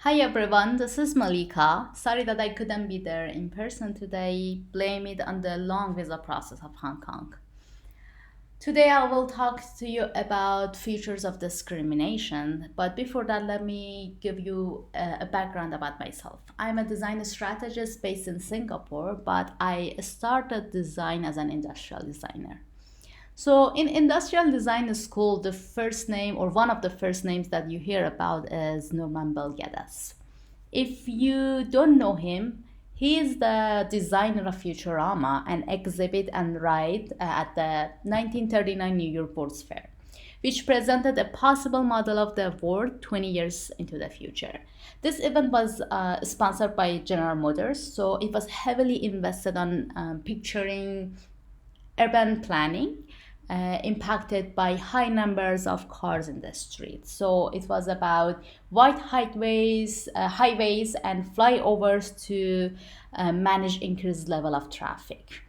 Hi everyone, this is Malika. Sorry that I couldn't be there in person today. Blame it on the long visa process of Hong Kong. Today I will talk to you about features of discrimination, but before that, let me give you a background about myself. I'm a design strategist based in Singapore, but I started design as an industrial designer. So in industrial design school, the first name or one of the first names that you hear about is Norman Bel. If you don't know him, he is the designer of Futurama, an exhibit and ride at the 1939 New York World's Fair, which presented a possible model of the world 20 years into the future. This event was sponsored by General Motors, so it was heavily invested on picturing urban planning impacted by high numbers of cars in the streets. So it was about wide highways and flyovers to manage increased level of traffic.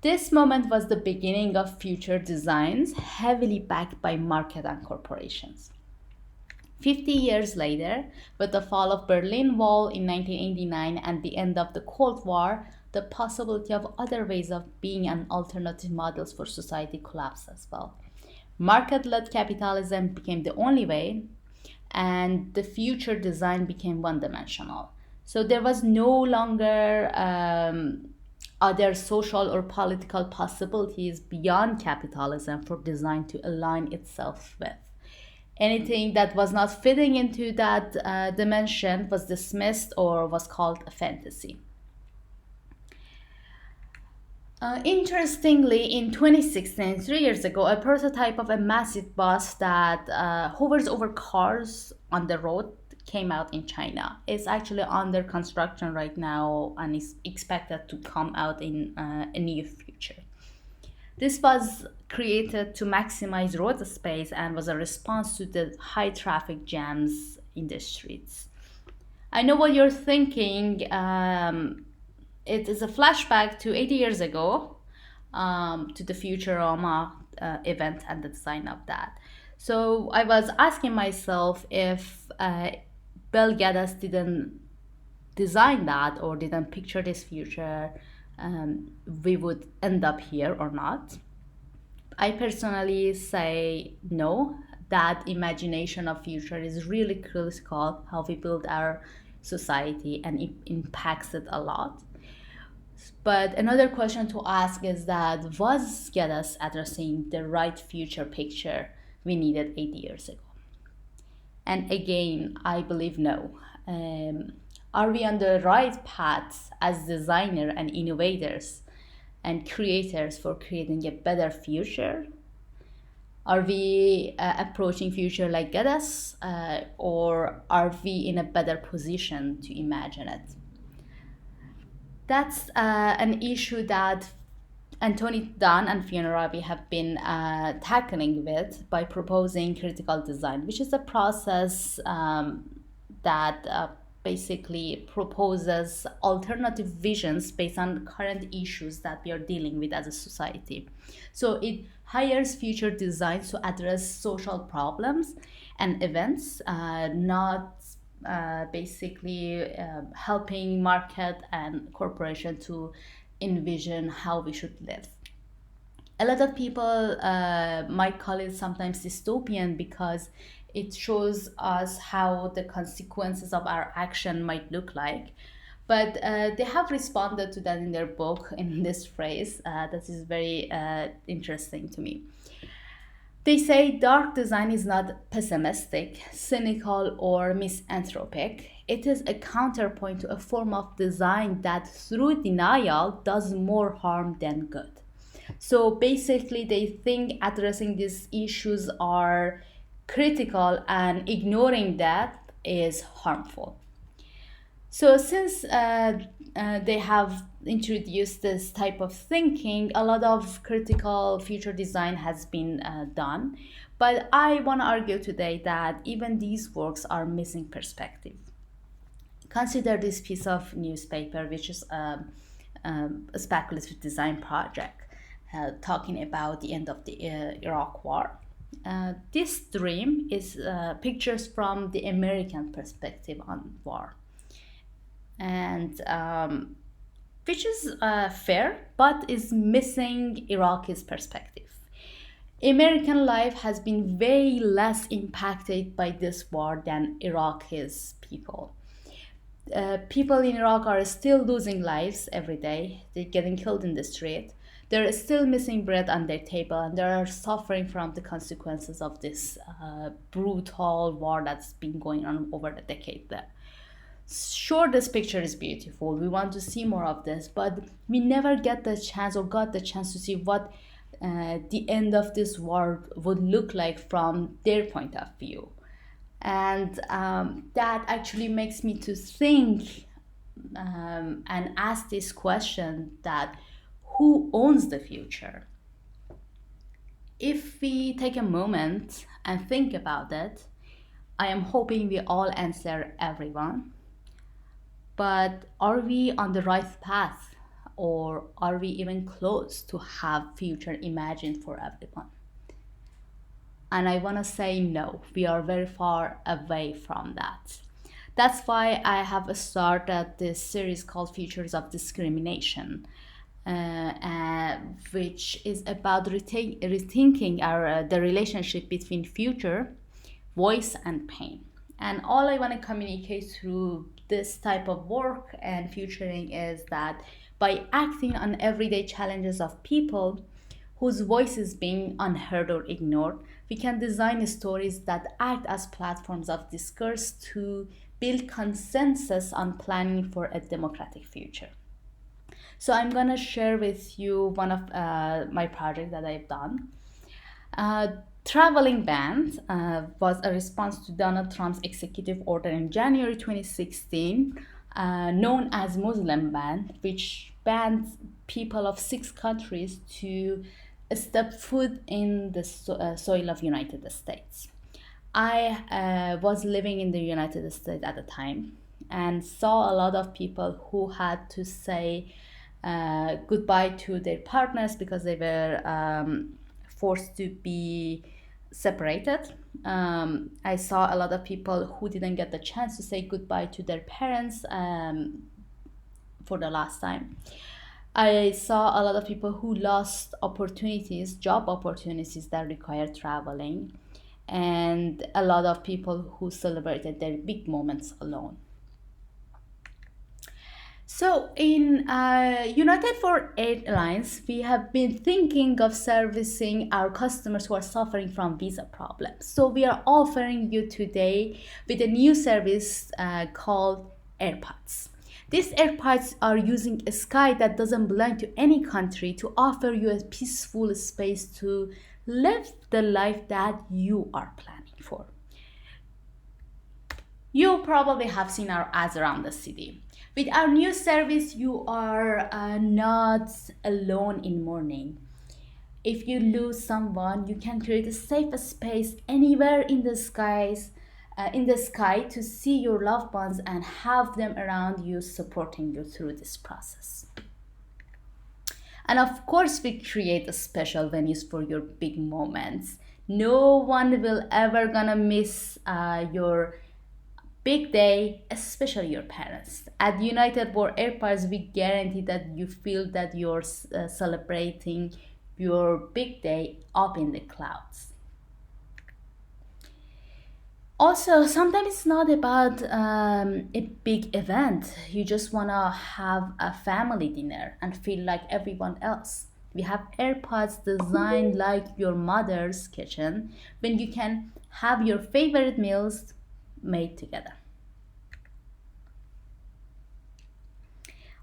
This moment was the beginning of future designs, heavily backed by market and corporations. 50 years later, with the fall of Berlin Wall in 1989 and the end of the Cold War, the possibility of other ways of being and alternative models for society collapsed as well. Market-led capitalism became the only way, and the future design became one-dimensional. So there was no longer other social or political possibilities beyond capitalism for design to align itself with. Anything that was not fitting into that dimension was dismissed or was called a fantasy. Interestingly, in 2016, 3 years ago, a prototype of a massive bus that hovers over cars on the road came out in China. It's actually under construction right now and is expected to come out in a near future. This was created to maximize road space and was a response to the high traffic jams in the streets. I know what you're thinking. It is a flashback to 80 years ago, to the Futurama event and the design of that. So I was asking myself if Bel Geddes didn't design that or didn't picture this future, we would end up here or not. I personally say no. That imagination of future is really critical how we build our society and it impacts it a lot. But another question to ask is that was Geddes addressing the right future picture we needed 80 years ago? And again, I believe no. Are we on the right path as designers and innovators and creators for creating a better future? Are we approaching future like Geddes, or are we in a better position to imagine it? That's an issue that Anthony Dunn and Fiona Rabi have been tackling with by proposing critical design, which is a process that basically proposes alternative visions based on current issues that we are dealing with as a society. So it hires future designs to address social problems and events, not basically helping market and corporation to envision how we should live. A lot of people might call it sometimes dystopian because it shows us how the consequences of our action might look like. But they have responded to that in their book in this phrase that is very interesting to me. They say dark design is not pessimistic, cynical, or misanthropic. It is a counterpoint to a form of design that, through denial, does more harm than good. So basically, they think addressing these issues are critical and ignoring that is harmful. So since they have introduced this type of thinking, a lot of critical future design has been done. But I want to argue today that even these works are missing perspective. Consider this piece of newspaper, which is a speculative design project talking about the end of the Iraq War. This dream is pictures from the American perspective on war, and which is fair, but is missing Iraq's perspective. American life has been way less impacted by this war than Iraq's people. People in Iraq are still losing lives every day. They're getting killed in the street. They're still missing bread on their table, and they are suffering from the consequences of this brutal war that's been going on over the decade there. Sure, this picture is beautiful. We want to see more of this, but we never get the chance or got the chance to see what the end of this war would look like from their point of view. And that actually makes me to think and ask this question that who owns the future? If we take a moment and think about it, I am hoping we all answer everyone. But are we on the right path, or are we even close to have future imagined for everyone? And I want to say no, we are very far away from that. That's why I have started this series called Futures of Discrimination, which is about rethinking the relationship between future, voice, and pain. And all I want to communicate through this type of work and futuring is that by acting on everyday challenges of people whose voice is being unheard or ignored, we can design stories that act as platforms of discourse to build consensus on planning for a democratic future. So I'm going to share with you one of my projects that I've done. Traveling ban was a response to Donald Trump's executive order in January 2016, known as Muslim ban, which banned people of 6 countries to step foot in the soil of United States. I was living in the United States at the time and saw a lot of people who had to say goodbye to their partners because they were forced to be separated. I saw a lot of people who didn't get the chance to say goodbye to their parents for the last time. I saw a lot of people who lost opportunities, job opportunities that require traveling, and a lot of people who celebrated their big moments alone. So in United for Airlines, we have been thinking of servicing our customers who are suffering from visa problems. So we are offering you today with a new service called AirPods. These AirPods are using a sky that doesn't belong to any country to offer you a peaceful space to live the life that you are planning for. You probably have seen our ads around the city. With our new service, you are not alone in mourning. If you lose someone, you can create a safe space anywhere in the sky to see your loved ones and have them around you, supporting you through this process. And of course, we create special venues for your big moments. No one will ever gonna miss your big day, especially your parents. At United for Airports, we guarantee that you feel that you're celebrating your big day up in the clouds. Also, sometimes it's not about a big event. You just want to have a family dinner and feel like everyone else. We have AirPods designed like your mother's kitchen when you can have your favorite meals made together.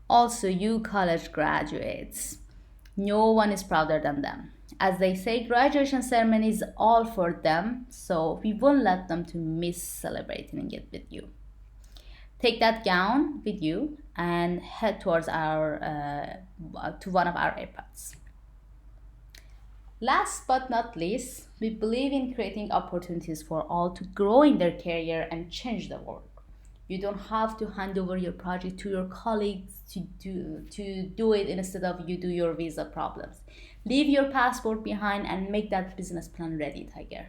Also, you college graduates, no one is prouder than them. As they say, graduation ceremony is all for them, so we won't let them to miss celebrating it with you. Take that gown with you and head towards to one of our AirPods. Last but not least, we believe in creating opportunities for all to grow in their career and change the world. You don't have to hand over your project to your colleagues to do it instead of you do your visa problems. Leave your passport behind and make that business plan ready, Tiger.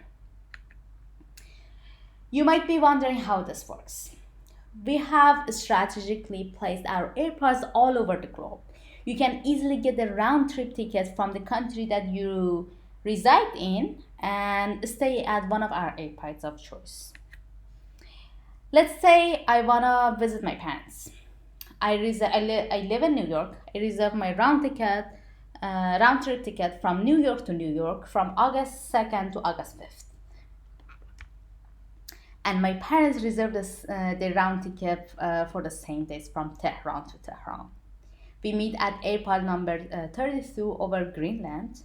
You might be wondering how this works. We have strategically placed our airports all over the globe. You can easily get a round trip ticket from the country that you reside in and stay at one of our airports of choice. Let's say I wanna visit my parents. I live in New York. I reserve my round trip ticket from New York to New York from August 2nd to August 5th. And my parents reserved the round ticket for the same days from Tehran to Tehran. We meet at airport number 32 over Greenland.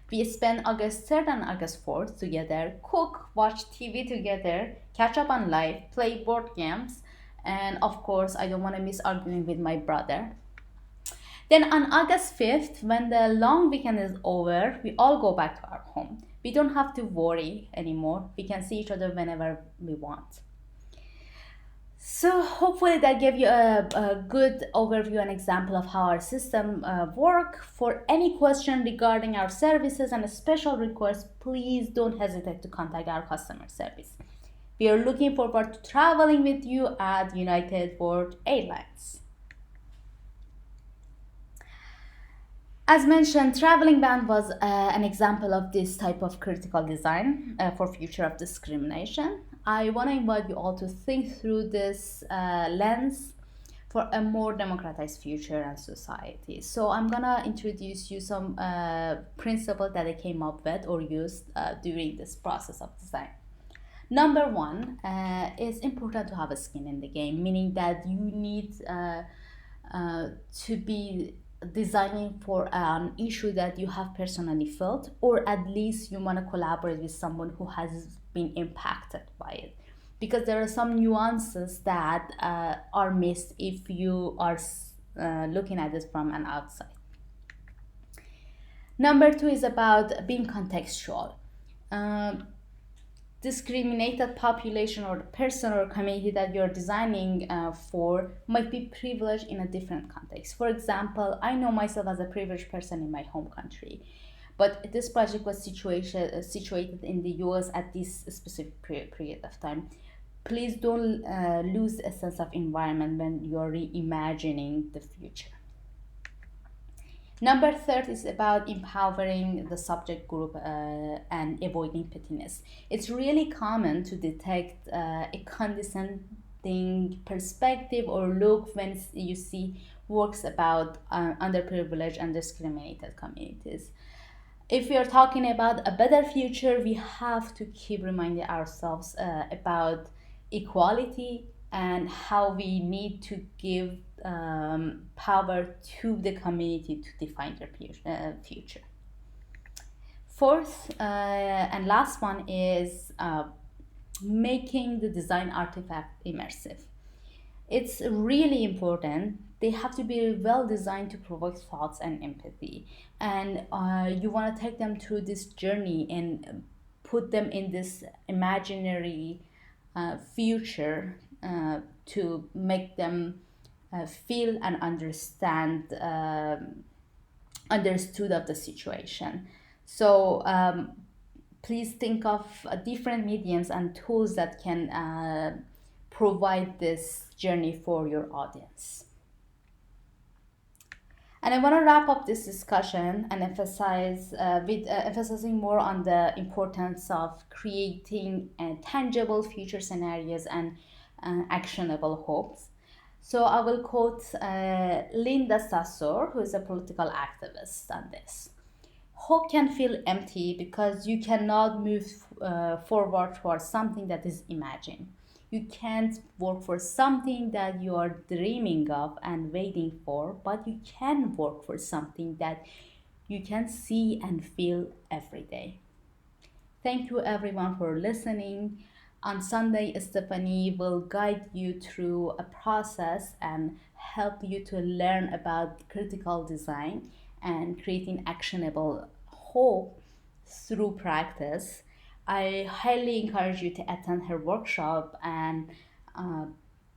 We spend August 3rd and August 4th together, cook, watch TV together, catch up on life, play board games, and of course, I don't want to miss arguing with my brother. Then on August 5th, when the long weekend is over, we all go back to our home. We don't have to worry anymore. We can see each other whenever we want. So hopefully that gave you a good overview and example of how our system work. For any question regarding our services and special requests, please don't hesitate to contact our customer service. We are looking forward to traveling with you at United World Airlines. As mentioned, traveling ban was an example of this type of critical design for future of discrimination. I want to invite you all to think through this lens for a more democratized future and society. So I'm gonna introduce you some principles that I came up with or used during this process of design. Number one, it's important to have a skin in the game, meaning that you need to be designing for an issue that you have personally felt, or at least you want to collaborate with someone who has been impacted by it, because there are some nuances that are missed if you are looking at it from an outside. Number two is about being contextual. Discriminated population or the person or community that you're designing for might be privileged in a different context. For example, I know myself as a privileged person in my home country, but this project was situated in the US at this specific period of time. Please don't lose a sense of environment when you're reimagining the future. Number third is about empowering the subject group and avoiding pettiness. It's really common to detect a condescending perspective or look when you see works about underprivileged and discriminated communities. If we are talking about a better future, we have to keep reminding ourselves about equality and how we need to give power to the community to define their future. Fourth and last one is making the design artifact immersive. It's really important. They have to be well designed to provoke thoughts and empathy. And you want to take them through this journey and put them in this imaginary future to make them feel and understood of the situation. So please think of different mediums and tools that can provide this journey for your audience. And I want to wrap up this discussion and emphasizing more on the importance of creating tangible future scenarios and actionable hopes. So I will quote Linda Sassor, who is a political activist, on this. Hope can feel empty because you cannot move forward towards something that is imagined. You can't work for something that you are dreaming of and waiting for, but you can work for something that you can see and feel every day. Thank you everyone for listening. On Sunday, Stephanie will guide you through a process and help you to learn about critical design and creating actionable hope through practice. I highly encourage you to attend her workshop and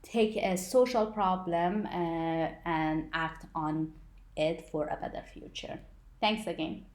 take a social problem and act on it for a better future. Thanks again.